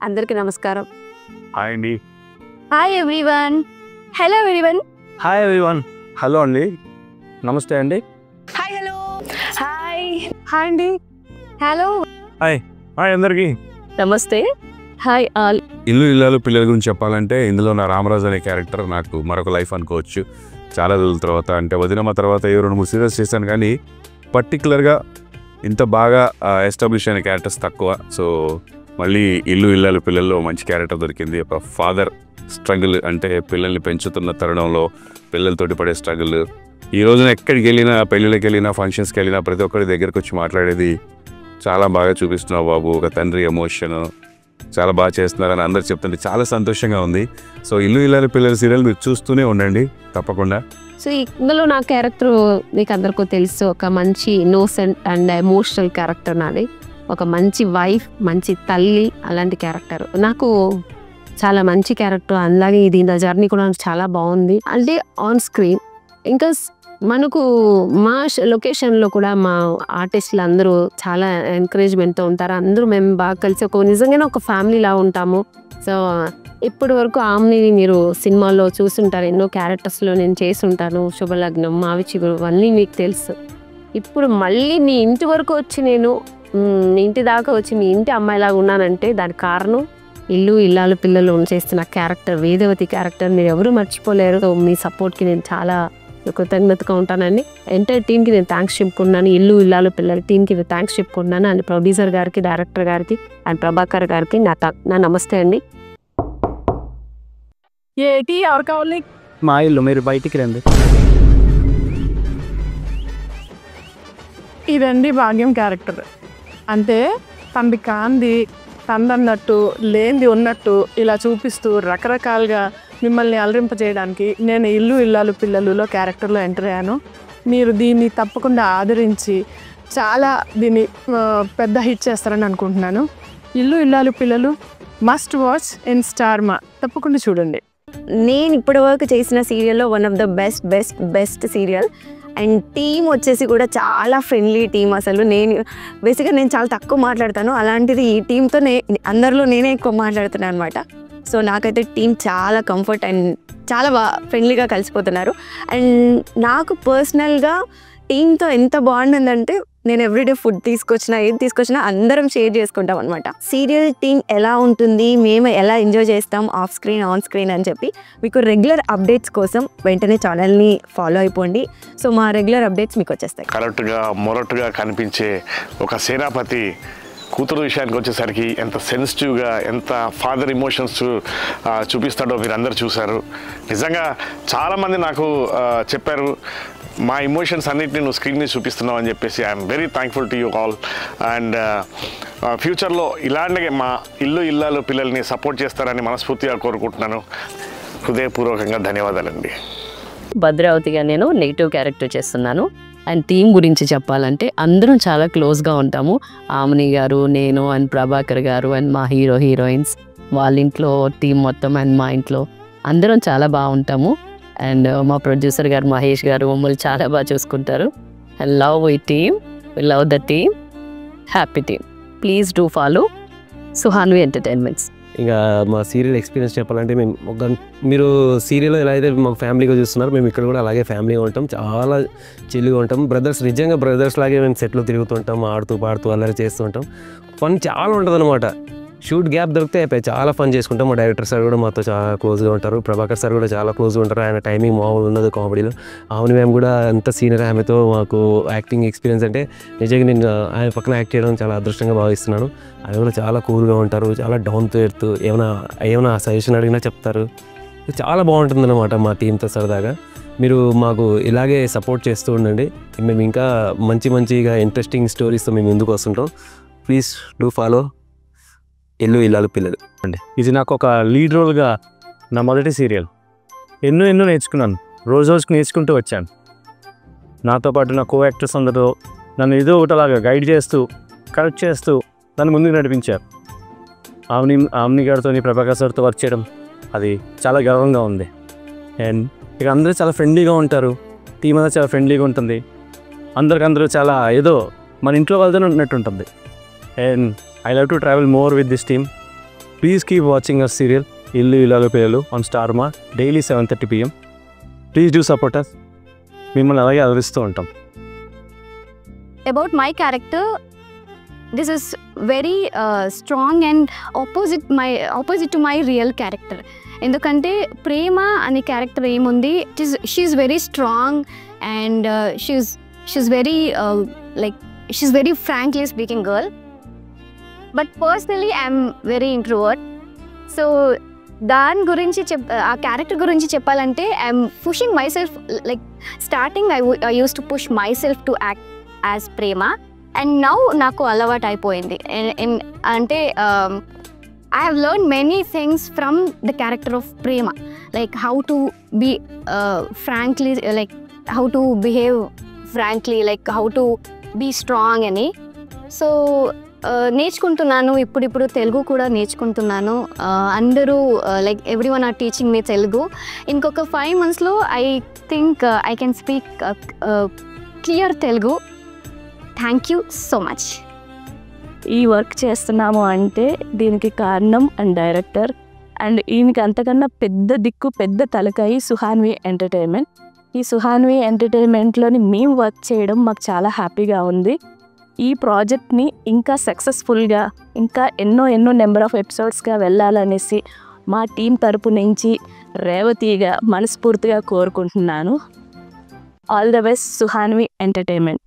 అందరికీ నమస్కారం. హాయ్ అండి. Hi everyone. Hello everyone. Hi everyone. Hello అండి. నమస్తే అండి. Hi hello. హాయ్ హాయ్ అండి. హలో. హాయ్ హాయ్ అందరికీ నమస్తే. Hi all. ఇల్లు ఇల్లాలు పిల్లల గురించి చెప్పాలంటే ఇందులో నా రామరాజు అనే క్యారెక్టర్ నాకు మరొక లైఫ్ అనుకోవచ్చు. చాలా రోజుల తర్వాత అంటే వదినమ్మ తర్వాత 2-3 సీరియల్స్ చేశాను, కానీ పర్టికులర్గా ఇంత బాగా ఎస్టాబ్లిష్ అయిన క్యారెక్టర్స్ తక్కువ. సో మళ్ళీ ఇల్లు ఇల్లాలు పిల్లల్లో మంచి క్యారెక్టర్ దొరికింది. ఒక ఫాదర్ స్ట్రగుల్, అంటే పిల్లల్ని పెంచుతున్న తరుణంలో పిల్లలతోటి పడే స్ట్రగుల్. ఈ రోజున ఎక్కడికి వెళ్ళినా, పెళ్ళిళ్ళకి వెళ్ళినా, ఫంక్షన్స్కి వెళ్ళినా ప్రతి ఒక్కరి దగ్గరకు వచ్చి మాట్లాడేది చాలా బాగా చూపిస్తున్నావు బాబు. ఒక తండ్రి ఎమోషన్ చాలా బాగా చేస్తున్నారని అందరు చెప్తుంటే చాలా సంతోషంగా ఉంది. సో ఇల్లు ఇల్లాలు పిల్లల సీరియల్ మీరు చూస్తూనే ఉండండి తప్పకుండా. సో ఇందులో నా క్యారెక్టర్ మీకు అందరికీ తెలుసు, ఒక మంచి ఇన్నోసెంట్ అండ్ ఎమోషనల్ క్యారెక్టర్ నాది. ఒక మంచి వైఫ్, మంచి తల్లి, అలాంటి క్యారెక్టర్ నాకు చాలా మంచి క్యారెక్టర్. అలాగే ఇది నా జర్నీ కూడా చాలా బాగుంది. అంటే ఆన్ స్క్రీన్ ఇంకా మనకు మా లొకేషన్లో కూడా మా ఆర్టిస్టులు అందరూ చాలా ఎంకరేజ్మెంట్తో ఉంటారు. అందరూ మేము బాగా కలిసి నిజంగానే ఒక ఫ్యామిలీలా ఉంటాము. సో ఇప్పటి వరకు ఆమెని మీరు సినిమాల్లో చూసుంటారు, ఎన్నో క్యారెక్టర్స్లో నేను చేసి ఉంటాను. శుభలగ్నం, మావి చిగురు, అన్నీ మీకు తెలుసు. ఇప్పుడు మళ్ళీ నీ ఇంటి వరకు వచ్చి నేను మీ ఇంటి దాకా వచ్చి మీ ఇంటి అమ్మాయిలాగా ఉన్నానంటే దానికి కారణం ఇల్లు ఇల్లాలు పిల్లలు చేస్తున్న క్యారెక్టర్, వేదవతి క్యారెక్టర్. మీరు ఎవరు మర్చిపోలేరు. సో మీ సపోర్ట్కి నేను చాలా కృతజ్ఞతగా ఉంటానని ఎంటైర్ టీమ్కి నేను థ్యాంక్స్ చెప్పుకున్నాను. ఇల్లు ఇల్లాలు పిల్లల టీమ్కి నేను థ్యాంక్స్ చెప్పుకున్నాను. అండ్ ప్రొడ్యూసర్ గారికి, డైరెక్టర్ గారికి అండ్ ప్రభాకర్ గారికి నా నమస్తే అండి. ఏటి ఎవరు కావాలి? మా ఇల్లు, మీరు బయటికి రండి. ఇదండి భాగ్యం క్యారెక్టర్. అంటే తనది కాంది తందన్నట్టు, లేనిది ఉన్నట్టు ఇలా చూపిస్తూ రకరకాలుగా మిమ్మల్ని అలరింపజేయడానికి నేను ఇల్లు ఇల్లాలు పిల్లలులో క్యారెక్టర్లో ఎంటర్ అయ్యాను. మీరు దీన్ని తప్పకుండా ఆదరించి చాలా దీన్ని పెద్ద హిట్ చేస్తారని అనుకుంటున్నాను. ఇల్లు ఇల్లాలు పిల్లలు మస్ట్ వాచ్ ఇన్ స్టార్మా, తప్పకుండా చూడండి. నేను ఇప్పటివరకు చేసిన సీరియల్లో one of the best serial. And team వచ్చేసి కూడా చాలా ఫ్రెండ్లీ టీమ్. అసలు బేసిక్గా నేను చాలా తక్కువ మాట్లాడతాను, అలాంటిది ఈ టీంతో అందరిలో నేనే ఎక్కువ మాట్లాడుతున్నాను అనమాట. సో నాకైతే టీం చాలా కంఫర్ట్ అండ్ చాలా ఫ్రెండ్లీగా కలిసిపోతున్నారు. అండ్ నాకు పర్సనల్గా టీంతో ఎంత బాగుంటుందంటే నేను ఎవ్రీడే ఫుడ్ తీసుకొచ్చినా, ఏది తీసుకొచ్చినా అందరం షేర్ చేసుకుంటాం అనమాట. సీరియల్ టీం ఎలా ఉంటుంది, మేము ఎలా ఎంజాయ్ చేస్తాం ఆఫ్ స్క్రీన్ ఆన్ స్క్రీన్ అని చెప్పి మీకు రెగ్యులర్ అప్డేట్స్ కోసం వెంటనే ఛానల్ని ఫాలో అయిపోండి. సో మా రెగ్యులర్ అప్డేట్స్ మీకు వచ్చేస్తాయి. కరెక్ట్గా మొరటుగా కనిపించే ఒక సేనాపతి కూతురు విషయానికి వచ్చేసరికి ఎంత సెన్సిటివ్గా, ఎంత ఫాదర్ ఎమోషన్స్ చూపిస్తాడో మీరు అందరు చూశారు. నిజంగా చాలామంది నాకు చెప్పారు, మా ఎమోషన్స్ అన్నింటినీ నువ్వు స్క్రీన్ మీద చూపిస్తున్నావు అని చెప్పేసి. I'm very thankful to you all. And ఫ్యూచర్లో ఇలాంటి మా ఇల్లు ఇల్లాలు పిల్లల్ని సపోర్ట్ చేస్తారని మనస్ఫూర్తిగా కోరుకుంటున్నాను. హృదయపూర్వకంగా ధన్యవాదాలండి. భద్రావతిగా నేను నెగిటివ్ క్యారెక్టర్ చేస్తున్నాను. అండ్ టీం గురించి చెప్పాలంటే అందరం చాలా క్లోజ్గా ఉంటాము. ఆమని గారు, నేను అండ్ ప్రభాకర్ గారు అండ్ మా హీరోయిన్స్, వాళ్ళ ఇంట్లో టీం మొత్తం అండ్ మా ఇంట్లో అందరం చాలా బాగుంటాము. అండ్ మా ప్రొడ్యూసర్ గారు మహేష్ గారు మమ్మల్ని చాలా బాగా చూసుకుంటారు. అండ్ లవ్ ఈ team, we love the team, happy team. Please do follow Suhanvi entertainments. ఇంకా మా సీరియల్ ఎక్స్పీరియన్స్ చెప్పాలంటే మీరు సీరియల్లో ఎలా అయితే మా ఫ్యామిలీగా చూస్తున్నారు, మేము ఇక్కడ కూడా అలాగే ఫ్యామిలీగా ఉంటాం. చాలా చిల్లుగా ఉంటాం. బ్రదర్స్, నిజంగా బ్రదర్స్ లాగే మేము సెట్లో తిరుగుతుంటాం, ఆడుతూ పాడుతూ అల్లరి చేస్తూ ఉంటాం. ఫన్ చాలా ఉంటుంది అనమాట. షూట్ గ్యాప్ దొరికితే అయిపోయి చాలా ఫన్ చేసుకుంటాం. మా డైరెక్టర్ సార్ కూడా మాతో చాలా క్లోజ్గా ఉంటారు. ప్రభాకర్ సార్ కూడా చాలా క్లోజ్గా ఉంటారు. ఆయన టైమింగ్ మామూలు ఉన్నది కామెడీలో. ఆమెను మేము కూడా అంత సీనియర్, ఆమెతో మాకు యాక్టింగ్ ఎక్స్పీరియన్స్ అంటే నిజంగా నేను ఆయన పక్కన యాక్ట్ చేయడం చాలా అదృష్టంగా భావిస్తున్నాను. ఆమె కూడా చాలా కూల్గా ఉంటారు, చాలా డౌన్ టు ఎర్త్. ఏమైనా సజెషన్ అడిగినా చెప్తారు. చాలా బాగుంటుంది అనమాట మా టీంతో సరదాగా. మీరు మాకు ఇలాగే సపోర్ట్ చేస్తూ ఉండండి. మేము ఇంకా మంచిగా ఇంట్రెస్టింగ్ స్టోరీస్తో మేము ముందుకు వస్తుంటాం. ప్లీజ్ డూ ఫాలో ఇల్లు ఇల్లాలు పిల్లలు అండి. ఇది నాకు ఒక లీడ్ రోల్గా నా మొదటి సీరియల్. ఎన్నో నేర్చుకున్నాను, రోజుకి నేర్చుకుంటూ వచ్చాను. నాతో పాటు నా కో యాక్టర్స్ అందరూ నన్ను ఏదో ఒకటిలాగా గైడ్ చేస్తూ, కరెక్ట్ చేస్తూ నన్ను ముందుకు నడిపించారు. ఆమ్ని గారితో, ప్రభాకర్ సార్తో వర్క్ చేయడం అది చాలా గర్వంగా ఉంది. అండ్ ఇక అందరూ చాలా ఫ్రెండ్లీగా ఉంటారు. టీం అంతా చాలా ఫ్రెండ్లీగా ఉంటుంది. అందరూ చాలా ఏదో మన ఇంట్లో వాళ్ళతోనే ఉన్నట్టు ఉంటుంది. And I love to travel more with this team. Please keep watching our serial Illu Illalu Pillalu on Star Maa daily 7:30 PM. Please do support us. మిమ్మల్ని అలాగే అలరిస్తూ ఉంటాం. About my character, this is very strong and opposite to my real character. ఎందుకంటే ప్రేమ అనే character ఏముంది, she's very strong and she's very frankly speaking girl. But personally I'm very introvert. So దాని గురించి ఆ character గురించి చెప్పాలంటే I'm pushing myself. Like starting I use to push myself to act as Prema, and now నాకు అలవాటు అయిపోయింది. అంటే I have learned many things from the character of Prema, like how to be frankly, like how to behave frankly, like how to be strong అని. So నేర్చుకుంటున్నాను, ఇప్పుడు తెలుగు కూడా నేర్చుకుంటున్నాను. అందరూ like everyone are teaching me Telugu. ఇంకొక 5 monthsలో I think I can speak clear Telugu. Thank you so much. ఈ work చేస్తున్నాము అంటే దీనికి కారణం అండ్ డైరెక్టర్ అండ్ ఈయనకి అంతకన్నా పెద్ద దిక్కు, పెద్ద తలకాయి సుహాన్వి ఎంటర్టైన్మెంట్. ఈ సుహాన్వి ఎంటర్టైన్మెంట్లోని మేము వర్క్ చేయడం మాకు చాలా హ్యాపీగా ఉంది. ఈ ప్రాజెక్ట్ని ఇంకా సక్సెస్ఫుల్గా, ఇంకా ఎన్నో నెంబర్ ఆఫ్ ఎపిసోడ్స్గా వెళ్ళాలనేసి మా టీం తరపు నుంచి రేవతిగా మనస్ఫూర్తిగా కోరుకుంటున్నాను. All the best Suhanvi entertainment.